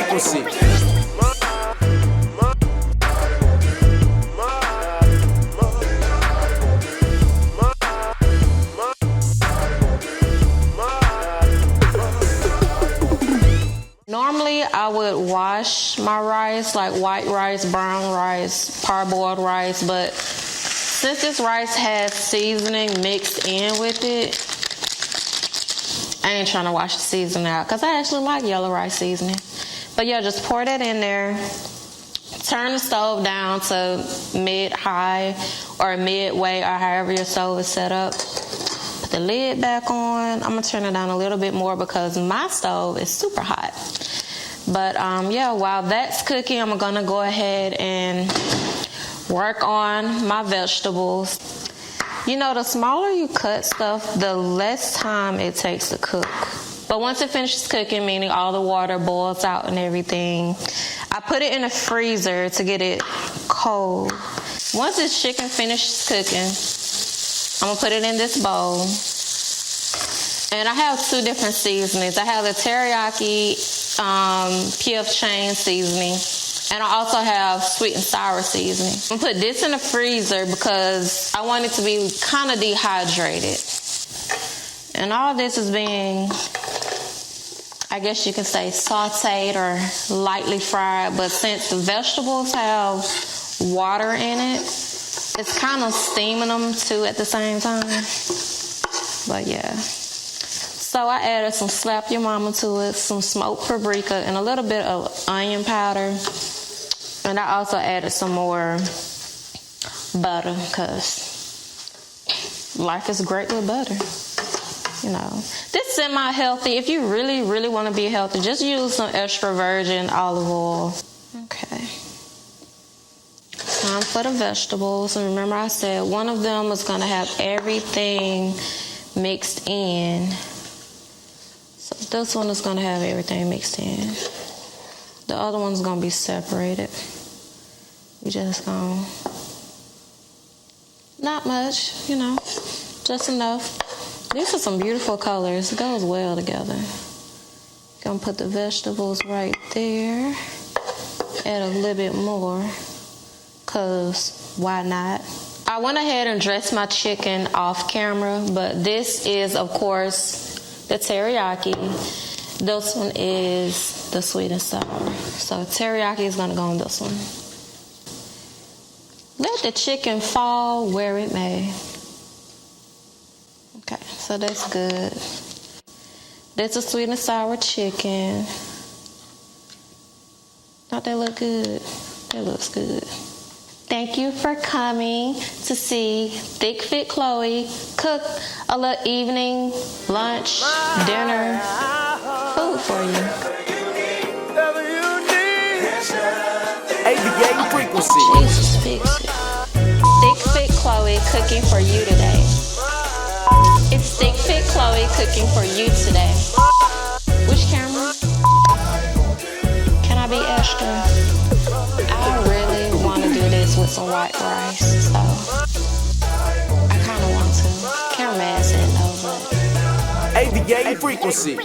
Frequency. Normally, I would wash my rice, like white rice, brown rice, parboiled rice, but since this rice has seasoning mixed in with it, I ain't trying to wash the seasoning out because I actually like yellow rice seasoning. But yeah, just pour that in there. Turn the stove down to mid-high or midway or however your stove is set up. Put the lid back on. I'm going to turn it down a little bit more because my stove is super hot. But yeah, while that's cooking, I'm going to go ahead and work on my vegetables. You know, the smaller you cut stuff, the less time it takes to cook. But once it finishes cooking, meaning all the water boils out and everything, I put it in the freezer to get it cold. Once this chicken finishes cooking, I'm gonna put it in this bowl. And I have two different seasonings. I have the teriyaki PF chain seasoning, and I also have sweet and sour seasoning. I'm gonna put this in the freezer because I want it to be kind of dehydrated. And all this is being, I guess you can say, sauteed or lightly fried, but since the vegetables have water in it, it's kind of steaming them too at the same time. But yeah. So I added some slap your mama to it, some smoked paprika, and a little bit of onion powder. And I also added some more butter because life is great with butter. You know, this is semi-healthy. If you really, really want to be healthy, just use some extra virgin olive oil. Okay. Time for the vegetables. And remember I said one of them is going to have everything mixed in. So this one is going to have everything mixed in. The other one's going to be separated. We just going to, not much, you know, just enough. These are some beautiful colors. It goes well together. Gonna put the vegetables right there. Add a little bit more, cause why not? I went ahead and dressed my chicken off camera, but this is, of course, the teriyaki. This one is the sweet and sour. So teriyaki is gonna go on this one. Let the chicken fall where it may. Okay, so that's good. That's a sweet and sour chicken. Don't that look good? That looks good. Thank you for coming to see ThickFit Chloe cook a little evening, lunch, dinner, food for you. Aviating Frequencies. Jesus, fix it. ThickFit Chloe cooking for you today. It's ThickFit Chloe cooking for you today. Which camera? Can I be extra? I really want to do this with some white rice, so I kind of want to. Cameraman said no, but Aviating Frequency.